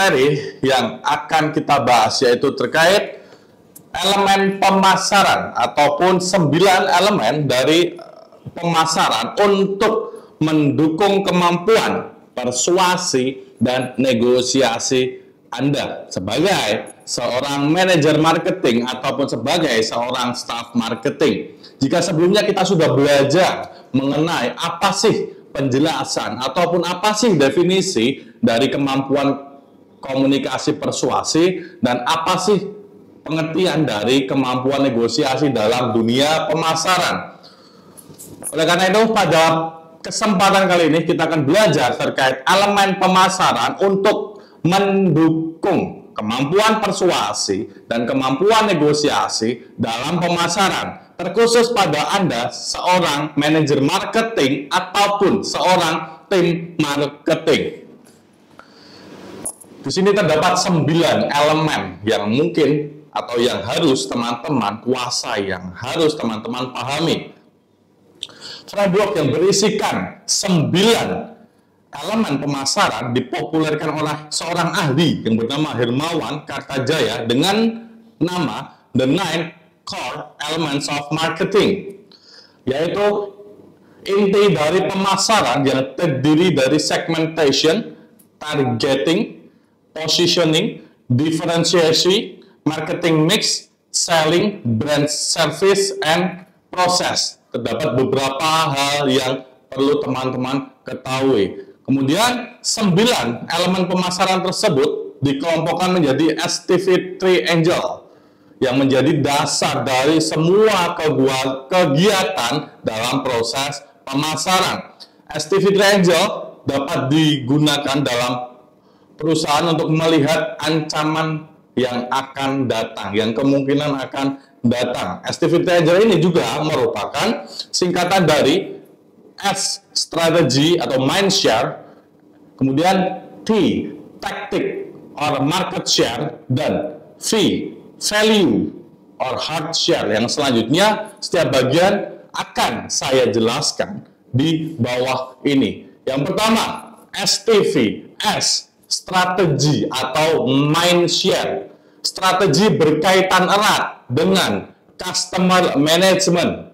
materi yang akan kita bahas yaitu terkait elemen pemasaran ataupun 9 elemen dari pemasaran untuk mendukung kemampuan persuasi dan negosiasi Anda sebagai seorang manajer marketing ataupun sebagai seorang staff marketing. Jika sebelumnya kita sudah belajar mengenai apa sih penjelasan ataupun apa sih definisi dari kemampuan komunikasi persuasi dan apa sih pengertian dari kemampuan negosiasi dalam dunia pemasaran. Oleh karena itu, pada kesempatan kali ini kita akan belajar terkait elemen pemasaran untuk mendukung kemampuan persuasi dan kemampuan negosiasi dalam pemasaran, terkhusus pada Anda seorang manajer marketing ataupun seorang tim marketing. Di sini terdapat 9 elemen yang mungkin atau yang harus teman-teman kuasai, yang harus teman-teman pahami. Framework yang berisikan 9 elemen pemasaran dipopulerkan oleh seorang ahli yang bernama Hermawan Kartajaya dengan nama The 9 Core Elements of Marketing, yaitu inti dari pemasaran yang terdiri dari segmentation, targeting, positioning, differentiation, marketing mix, selling, brand service, and process. Terdapat beberapa hal yang perlu teman-teman ketahui. Kemudian 9 elemen pemasaran tersebut dikelompokkan menjadi STV Triangle yang menjadi dasar dari semua kegiatan dalam proses pemasaran. STV Triangle dapat digunakan dalam perusahaan untuk melihat ancaman yang akan datang, yang kemungkinan akan datang. STV Triangle ini juga merupakan singkatan dari S, strategi atau mind share, kemudian T, tactic or market share, dan V, value or heart share. Yang selanjutnya setiap bagian akan saya jelaskan di bawah ini. Yang pertama, STV, S, strategi atau mind share. Strategi berkaitan erat dengan customer management.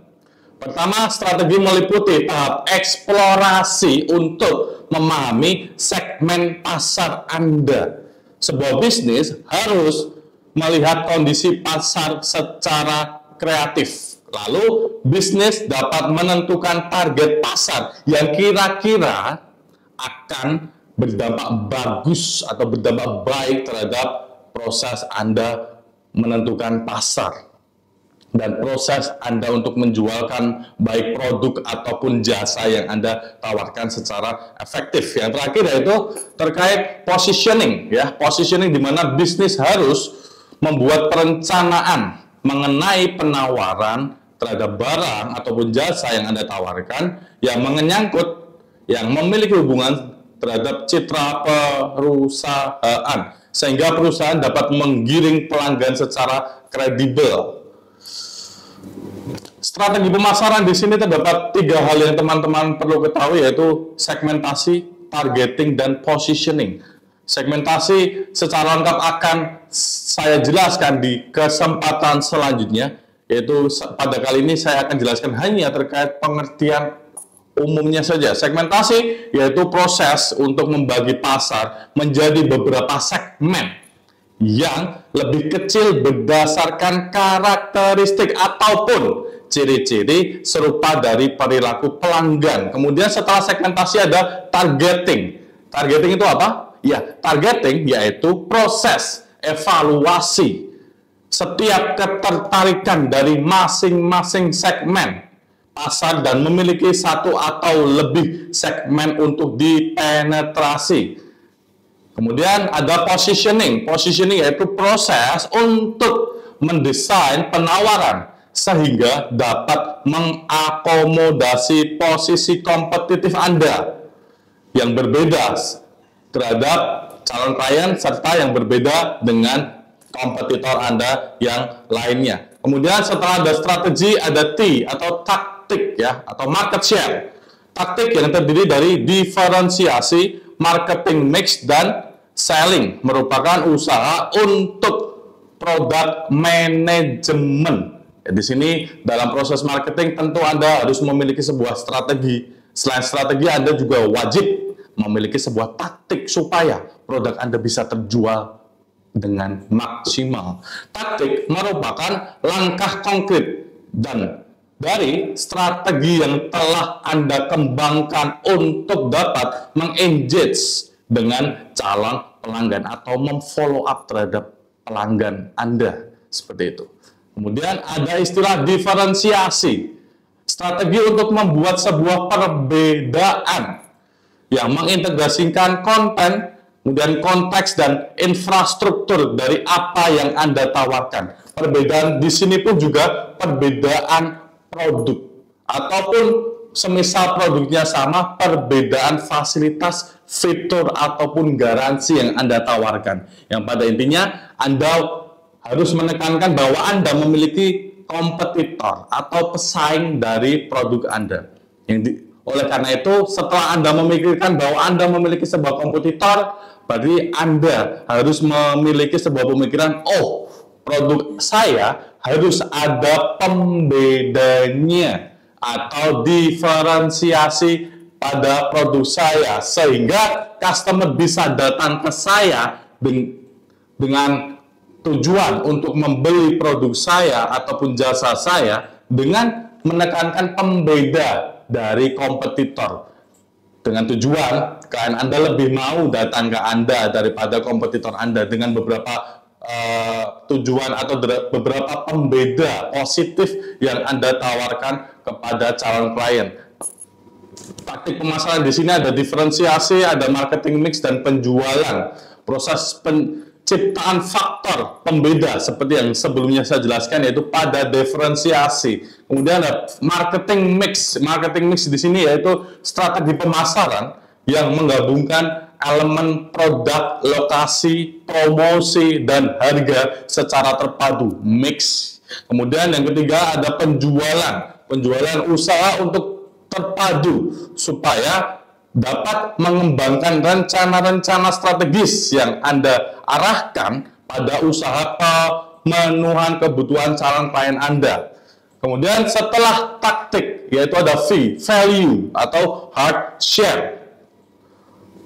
Pertama, strategi meliputi tahap eksplorasi untuk memahami segmen pasar Anda. Sebuah bisnis harus melihat kondisi pasar secara kreatif. Lalu, bisnis dapat menentukan target pasar yang kira-kira akan berdampak bagus atau berdampak baik terhadap proses Anda menentukan pasar dan proses Anda untuk menjualkan baik produk ataupun jasa yang Anda tawarkan secara efektif. Yang terakhir yaitu terkait positioning, ya, positioning di mana bisnis harus membuat perencanaan mengenai penawaran terhadap barang ataupun jasa yang Anda tawarkan yang menyangkut, yang memiliki hubungan terhadap citra perusahaan, sehingga perusahaan dapat menggiring pelanggan secara kredibel. Strategi pemasaran di sini terdapat 3 hal yang teman-teman perlu ketahui, yaitu segmentasi, targeting, dan positioning. Segmentasi secara lengkap akan saya jelaskan di kesempatan selanjutnya, yaitu pada kali ini saya akan jelaskan hanya terkait pengertian umumnya saja. Segmentasi yaitu proses untuk membagi pasar menjadi beberapa segmen yang lebih kecil berdasarkan karakteristik ataupun ciri-ciri serupa dari perilaku pelanggan. Kemudian setelah segmentasi ada targeting. Targeting itu apa? Ya, targeting yaitu proses evaluasi setiap ketertarikan dari masing-masing segmen pasar dan memiliki satu atau lebih segmen untuk dipenetrasi. Kemudian ada positioning. Positioning yaitu proses untuk mendesain penawaran sehingga dapat mengakomodasi posisi kompetitif Anda yang berbeda terhadap calon klien serta yang berbeda dengan kompetitor Anda yang lainnya. Kemudian setelah ada strategi ada T atau taktik, ya, atau market share. Taktik yang terdiri dari diferensiasi, marketing mix, dan selling merupakan usaha untuk produk manajemen. Di sini dalam proses marketing tentu Anda harus memiliki sebuah strategi. Selain strategi, Anda juga wajib memiliki sebuah taktik supaya produk Anda bisa terjual dengan maksimal. Taktik merupakan langkah konkret dan dari strategi yang telah Anda kembangkan untuk dapat mengengage dengan calon pelanggan atau memfollow up terhadap pelanggan Anda, seperti itu. Kemudian ada istilah diferensiasi, strategi untuk membuat sebuah perbedaan yang mengintegrasikan konten, kemudian konteks dan infrastruktur dari apa yang Anda tawarkan. Perbedaan di sini pun juga perbedaan produk, ataupun semisal produknya sama, perbedaan fasilitas, fitur, ataupun garansi yang Anda tawarkan. Yang pada intinya, Anda harus menekankan bahwa Anda memiliki kompetitor atau pesaing dari produk Anda. Oleh karena itu, setelah Anda memikirkan bahwa Anda memiliki sebuah kompetitor, berarti Anda harus memiliki sebuah pemikiran, oh, produk saya harus ada pembedanya atau diferensiasi pada produk saya, sehingga customer bisa datang ke saya dengan tujuan untuk membeli produk saya ataupun jasa saya dengan menekankan pembeda dari kompetitor. Dengan tujuan klien Anda lebih mau datang ke Anda daripada kompetitor Anda dengan beberapa tujuan atau beberapa pembeda positif yang Anda tawarkan kepada calon klien. Taktik pemasaran di sini ada diferensiasi, ada marketing mix, dan penjualan. Proses penciptaan faktor pembeda seperti yang sebelumnya saya jelaskan, yaitu pada diferensiasi. Kemudian ada marketing mix. Marketing mix di sini yaitu strategi pemasaran yang menggabungkan elemen produk, lokasi, promosi, dan harga secara terpadu, mix. Kemudian yang ketiga ada penjualan. Penjualan usaha untuk terpadu supaya dapat mengembangkan rencana-rencana strategis yang Anda arahkan pada usaha pemenuhan kebutuhan calon klien Anda. Kemudian setelah taktik, yaitu ada V, value atau hard share.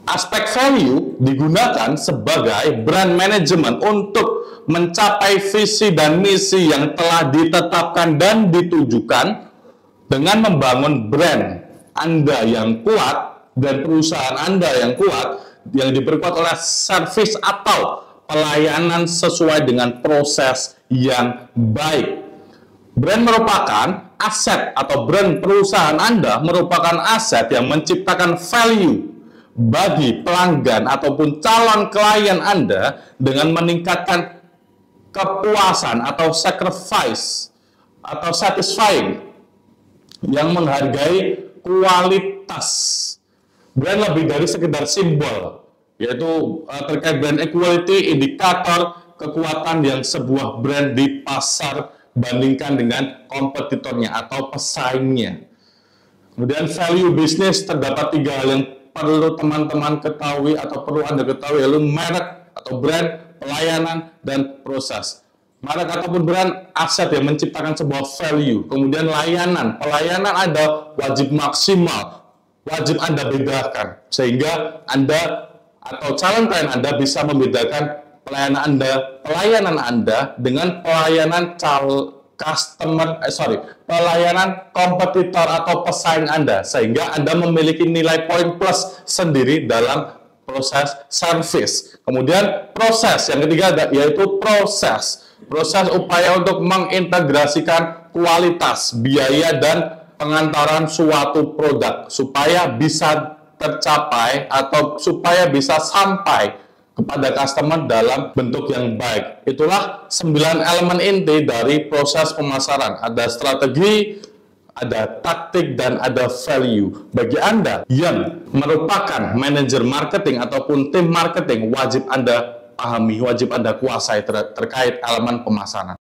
Aspek value digunakan sebagai brand management untuk mencapai visi dan misi yang telah ditetapkan dan ditujukan dengan membangun brand Anda yang kuat dan perusahaan Anda yang kuat yang diperkuat oleh service atau pelayanan sesuai dengan proses yang baik. Brand merupakan aset atau brand perusahaan Anda merupakan aset yang menciptakan value bagi pelanggan ataupun calon klien Anda dengan meningkatkan kepuasan atau sacrifice atau satisfying yang menghargai kualitas. Brand lebih dari sekedar simbol, yaitu terkait brand equality, indikator kekuatan yang sebuah brand di pasar bandingkan dengan kompetitornya atau pesaingnya. Kemudian value bisnis, terdapat 3 hal yang perlu teman-teman ketahui atau perlu Anda ketahui, yaitu merek atau brand, pelayanan, dan proses. Merek ataupun brand aset yang menciptakan sebuah value. Kemudian layanan, pelayanan Anda wajib maksimal, wajib Anda bedakan pelayanan Anda bisa membedakan pelayanan Anda dengan pelayanan kompetitor atau pesaing Anda, sehingga Anda memiliki nilai poin plus sendiri dalam proses service. Kemudian proses yang ketiga yaitu proses upaya untuk mengintegrasikan kualitas, biaya, dan pengantaran suatu produk supaya bisa tercapai atau supaya bisa sampai kepada customer dalam bentuk yang baik. Itulah 9 elemen inti dari proses pemasaran. Ada strategi, ada taktik, dan ada value. Bagi Anda yang merupakan manajer marketing ataupun tim marketing, wajib Anda pahami, wajib Anda kuasai terkait elemen pemasaran.